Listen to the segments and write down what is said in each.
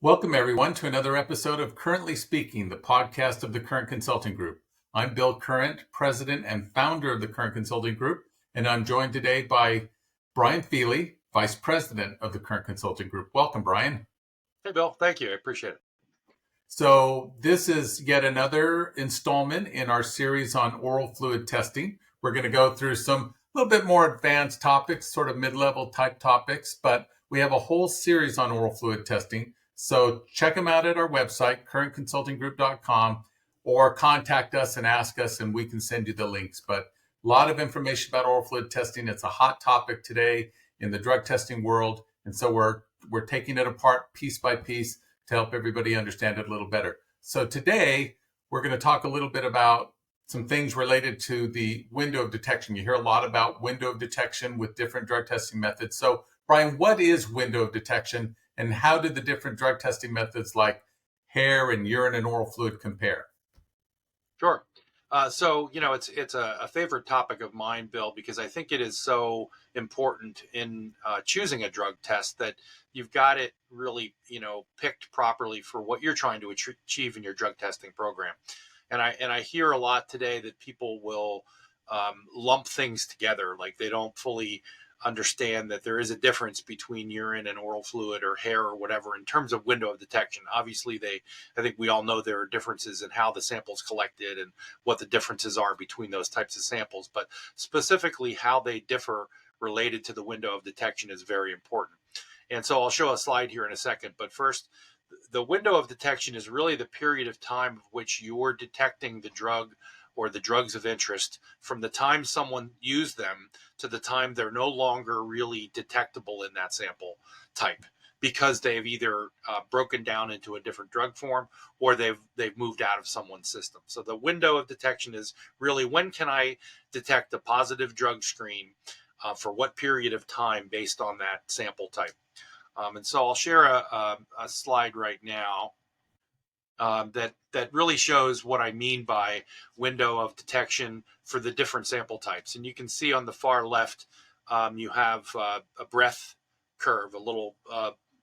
Welcome, everyone, to another episode of Currently Speaking, the podcast of the Current Consulting Group. I'm Bill Current, president and founder of the Current Consulting Group, and I'm joined today by Brian Feeley, vice president of the Current Consulting Group. Welcome, Brian. Hey, Bill. Thank you. I appreciate it. So this is yet another installment in our series on oral fluid testing. We're going to go through some little bit more advanced topics, sort of mid-level type topics, but we have a whole series on oral fluid testing. So check them out at our website, currentconsultinggroup.com, or contact us and ask us, and we can send you the links. But a lot of information about oral fluid testing. It's a hot topic today in the drug testing world, and so we're taking it apart piece by piece to help everybody understand it a little better. So today, we're going to talk a little bit about some things related to the window of detection. You hear a lot about window of detection with different drug testing methods. So, Brian, what is window of detection, and how did the different drug testing methods like hair and urine and oral fluid compare? Sure. It's a favorite topic of mine, Bill, because I think it is so important in choosing a drug test that you've got it really, picked properly for what you're trying to achieve in your drug testing program. And I hear a lot today that people will lump things together, like they don't fully understand that there is a difference between urine and oral fluid or hair or whatever in terms of window of detection. Obviously, I think we all know there are differences in how the sample's collected and what the differences are between those types of samples, but specifically how they differ related to the window of detection is very important. And so I'll show a slide here in a second, but first, the window of detection is really the period of time of which you're detecting the drug or the drugs of interest from the time someone used them to the time they're no longer really detectable in that sample type, because they've either broken down into a different drug form or they've moved out of someone's system. So the window of detection is really, when can I detect a positive drug screen for what period of time based on that sample type. And so I'll share a slide right now that really shows what I mean by window of detection for the different sample types. And you can see on the far left, you have a breath curve, a little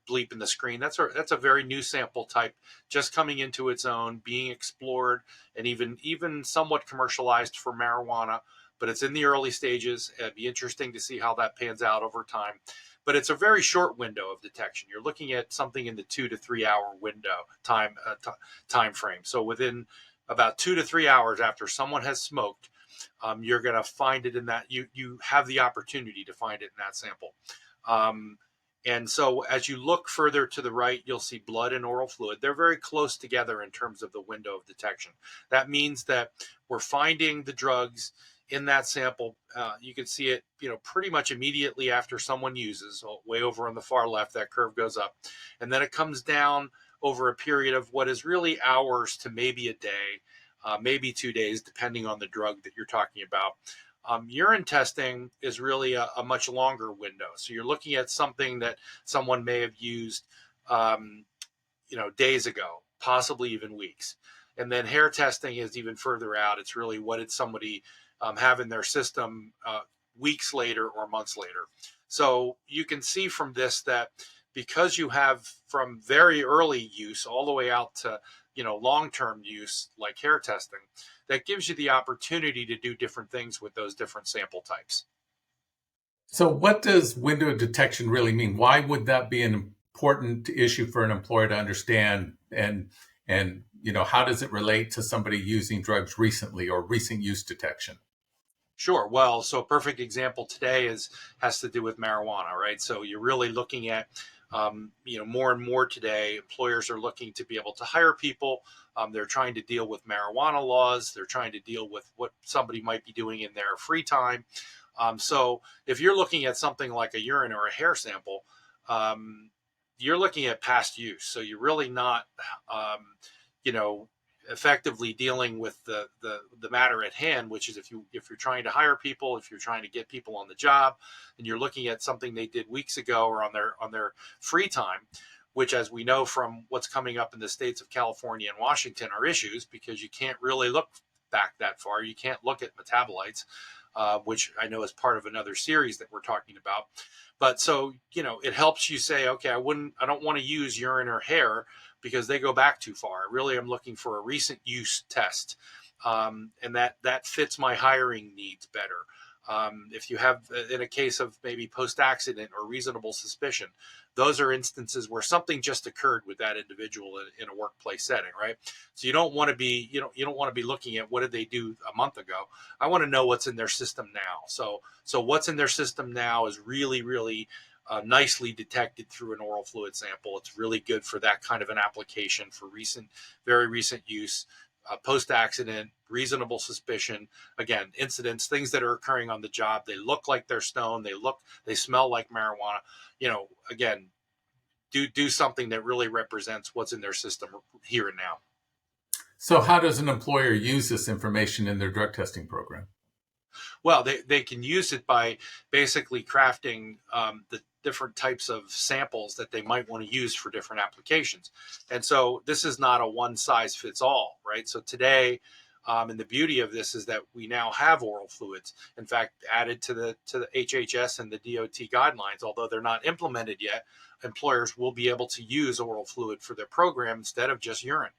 bleep in the screen. That's a very new sample type, just coming into its own, being explored, and even somewhat commercialized for marijuana. But it's in the early stages. It'd be interesting to see how that pans out over time. But it's a very short window of detection. You're looking at something in the 2 to 3 hour window time frame. So within about 2 to 3 hours after someone has smoked, you're going to find it in that. You have the opportunity to find it in that sample. And so as you look further to the right, you'll see blood and oral fluid. They're very close together in terms of the window of detection. That means that we're finding the drugs in that sample. You can see it, pretty much immediately after someone uses. So way over on the far left, that curve goes up, and then it comes down over a period of what is really hours to maybe a day, maybe 2 days, depending on the drug that you're talking about. Urine testing is really a much longer window. So you're looking at something that someone may have used, days ago, possibly even weeks. And then hair testing is even further out. It's really, what did somebody have in their system weeks later or months later. So you can see from this that because you have from very early use all the way out to long-term use like hair testing, that gives you the opportunity to do different things with those different sample types. So what does window of detection really mean? Why would that be an important issue for an employer to understand? And how does it relate to somebody using drugs recently or recent use detection? Sure. Well, so a perfect example today has to do with marijuana, right? So you're really looking at, more and more today, employers are looking to be able to hire people. They're trying to deal with marijuana laws. They're trying to deal with what somebody might be doing in their free time. So if you're looking at something like a urine or a hair sample, you're looking at past use. So you're really not, effectively dealing with the matter at hand, which is if you're trying to hire people, if you're trying to get people on the job, and you're looking at something they did weeks ago or on their free time, which, as we know from what's coming up in the states of California and Washington, are issues because you can't really look back that far. You can't look at metabolites. which I know is part of another series that we're talking about. But so, it helps you say, okay, I don't want to use urine or hair because they go back too far. Really, I'm looking for a recent use test. And that fits my hiring needs better. If you have, in a case of maybe post-accident or reasonable suspicion, those are instances where something just occurred with that individual in a workplace setting, right? So you don't want to be, you don't want to be looking at what did they do a month ago. I want to know what's in their system now. So what's in their system now is really, really nicely detected through an oral fluid sample. It's really good for that kind of an application for very recent use, post-accident, reasonable suspicion. Again, incidents, things that are occurring on the job. They look like they're stoned. They smell like marijuana. Again, do something that really represents what's in their system here and now. So how does an employer use this information in their drug testing program? Well, they can use it by basically crafting the different types of samples that they might want to use for different applications. And so this is not a one size fits all, right? So today, and the beauty of this is that we now have oral fluids, in fact, added to the HHS and the DOT guidelines. Although they're not implemented yet, employers will be able to use oral fluid for their program instead of just urine.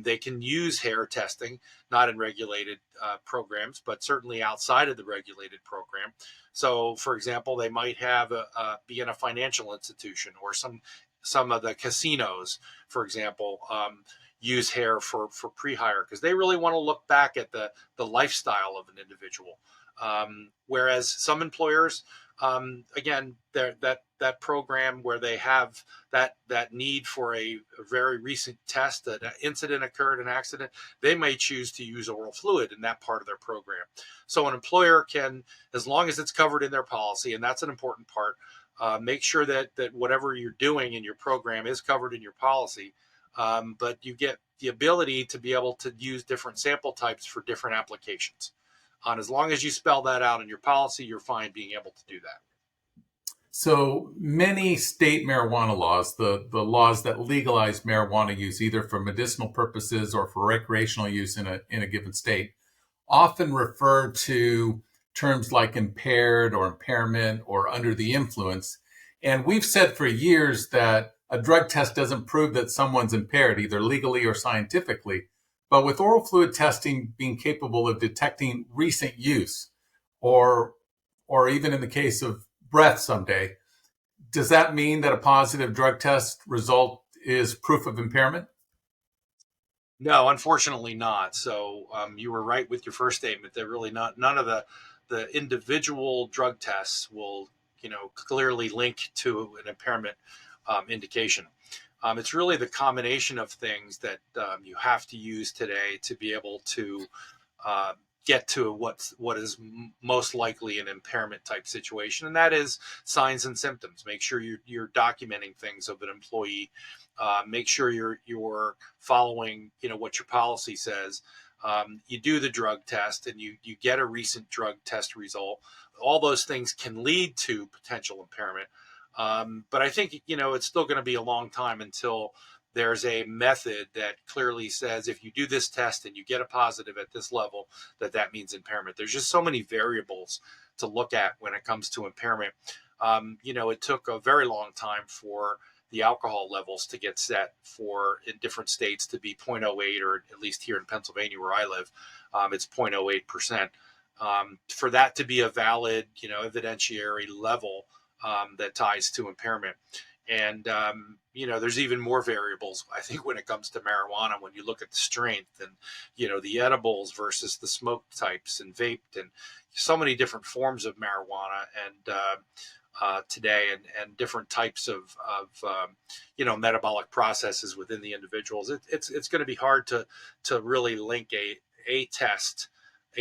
They can use hair testing, not in regulated programs, but certainly outside of the regulated program. So, for example, they might have be in a financial institution, or some of the casinos, for example, use hair for pre-hire because they really want to look back at the lifestyle of an individual. Whereas some employers, again, that program where they have that need for a very recent test, that an incident occurred, an accident, they may choose to use oral fluid in that part of their program. So an employer can, as long as it's covered in their policy, and that's an important part, make sure that whatever you're doing in your program is covered in your policy. But you get the ability to be able to use different sample types for different applications. And as long as you spell that out in your policy, you're fine being able to do that. So many state marijuana laws, the laws that legalize marijuana use either for medicinal purposes or for recreational use in a given state, often refer to terms like impaired or impairment or under the influence. And we've said for years that a drug test doesn't prove that someone's impaired, either legally or scientifically. But with oral fluid testing being capable of detecting recent use, or even in the case of breath someday, does that mean that a positive drug test result is proof of impairment? No, unfortunately not. So you were right with your first statement that really none of the individual drug tests will clearly link to an impairment indication. It's really the combination of things that you have to use today to be able to get to what is most likely an impairment type situation, and that is signs and symptoms. Make sure you're documenting things of an employee. Make sure you're following what your policy says. You do the drug test and you get a recent drug test result. All those things can lead to potential impairment. But I think it's still going to be a long time until there's a method that clearly says if you do this test and you get a positive at this level, that means impairment. There's just so many variables to look at when it comes to impairment. It took a very long time for the alcohol levels to get set for in different states to be 0.08, or at least here in Pennsylvania where I live, it's 0.08%. For that to be a valid, evidentiary level that ties to impairment. And, there's even more variables, I think, when it comes to marijuana, when you look at the strength and, the edibles versus the smoke types and vaped and so many different forms of marijuana and today and different types of metabolic processes within the individuals. It's going to be hard to really link a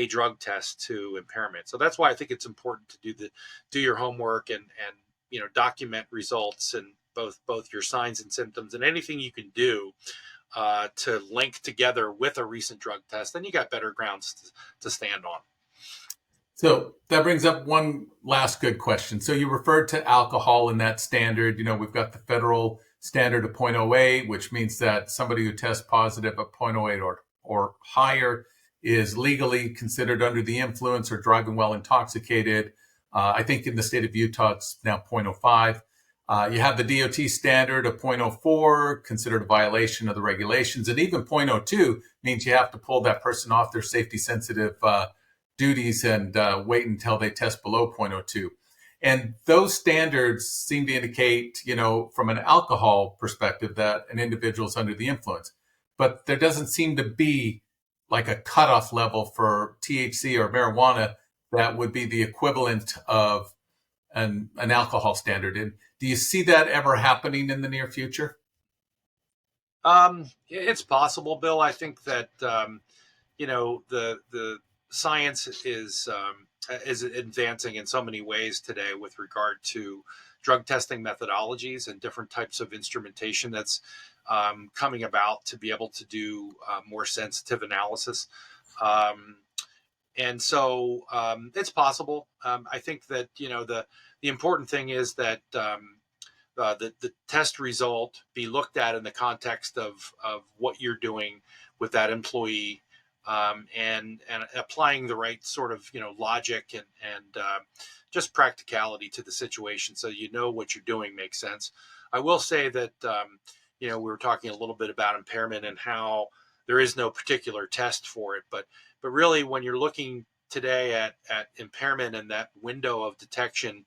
drug test to impairment. So that's why I think it's important to do your homework and document results and both your signs and symptoms and anything you can do to link together with a recent drug test. Then you got better grounds to stand on. So that brings up one last good question. So you referred to alcohol in that standard. We've got the federal standard of 0.08, which means that somebody who tests positive at 0.08 or higher is legally considered under the influence or driving while intoxicated. I think in the state of Utah, it's now 0.05. You have the DOT standard of 0.04, considered a violation of the regulations. And even 0.02 means you have to pull that person off their safety sensitive duties and wait until they test below 0.02. And those standards seem to indicate, from an alcohol perspective, that an individual is under the influence. But there doesn't seem to be like a cutoff level for THC or marijuana that would be the equivalent of an alcohol standard. And do you see that ever happening in the near future? It's possible, Bill. I think that the science is advancing in so many ways today with regard to drug testing methodologies and different types of instrumentation that's coming about to be able to do more sensitive analysis. And so it's possible. I think that the important thing is that the test result be looked at in the context of what you're doing with that employee, and applying the right sort of logic and just practicality to the situation, so what you're doing makes sense. I will say that we were talking a little bit about impairment and how there is no particular test for it, but really when you're looking today at impairment and that window of detection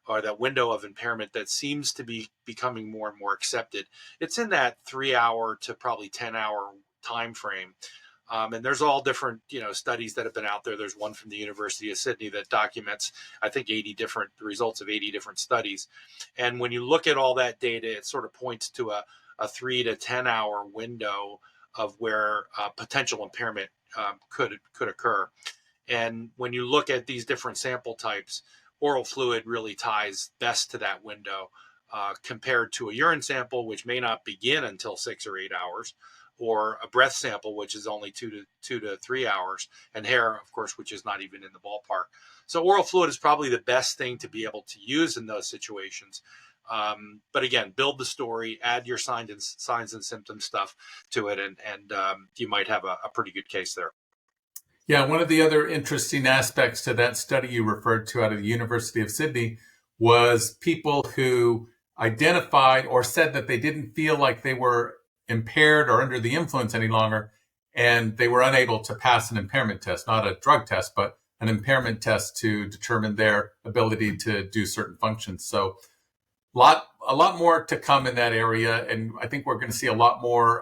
or that window of impairment that seems to be becoming more and more accepted, it's in that 3-hour to probably 10-hour time frame. And there's all different, studies that have been out there. There's one from the University of Sydney that documents, I think, the results of 80 different studies. And when you look at all that data, it sort of points to a 3 to 10-hour window of where potential impairment could occur. And when you look at these different sample types, oral fluid really ties best to that window, compared to a urine sample, which may not begin until 6 or 8 hours, or a breath sample, which is only 2 to 3 hours, and hair, of course, which is not even in the ballpark. So oral fluid is probably the best thing to be able to use in those situations. But again, build the story, add your signs and symptoms stuff to it, and you might have a pretty good case there. Yeah, one of the other interesting aspects to that study you referred to out of the University of Sydney was people who identified or said that they didn't feel like they were impaired or under the influence any longer, and they were unable to pass an impairment test, not a drug test, but an impairment test to determine their ability to do certain functions. So a lot more to come in that area, and I think we're going to see a lot more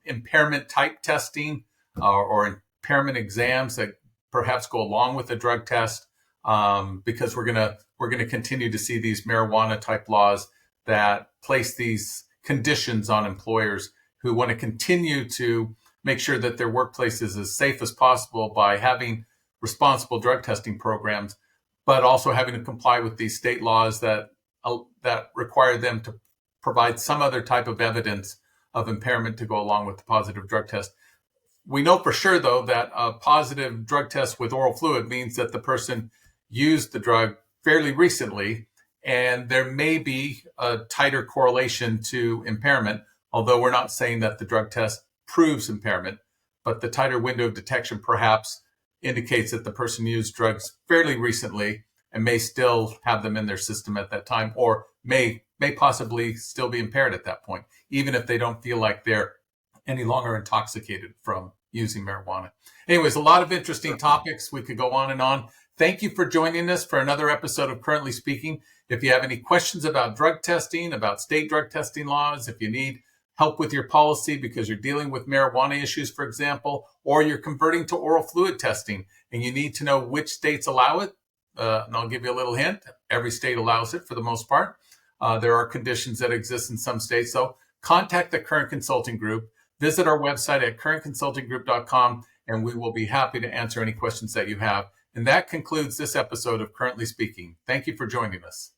impairment type testing or impairment exams that perhaps go along with the drug test, because we're gonna continue to see these marijuana type laws that place these conditions on employers who want to continue to make sure that their workplace is as safe as possible by having responsible drug testing programs, but also having to comply with these state laws that require them to provide some other type of evidence of impairment to go along with the positive drug test. We know for sure, though, that a positive drug test with oral fluid means that the person used the drug fairly recently, and there may be a tighter correlation to impairment, although we're not saying that the drug test proves impairment, but the tighter window of detection perhaps indicates that the person used drugs fairly recently and may still have them in their system at that time, or may possibly still be impaired at that point, even if they don't feel like they're any longer intoxicated from using marijuana. Anyways, a lot of interesting topics. We could go on and on. Thank you for joining us for another episode of Currently Speaking. If you have any questions about drug testing, about state drug testing laws, if you need help with your policy because you're dealing with marijuana issues, for example, or you're converting to oral fluid testing and you need to know which states allow it, and I'll give you a little hint. Every state allows it for the most part. There are conditions that exist in some states. So contact the Current Consulting Group. Visit our website at currentconsultinggroup.com, and we will be happy to answer any questions that you have. And that concludes this episode of Currently Speaking. Thank you for joining us.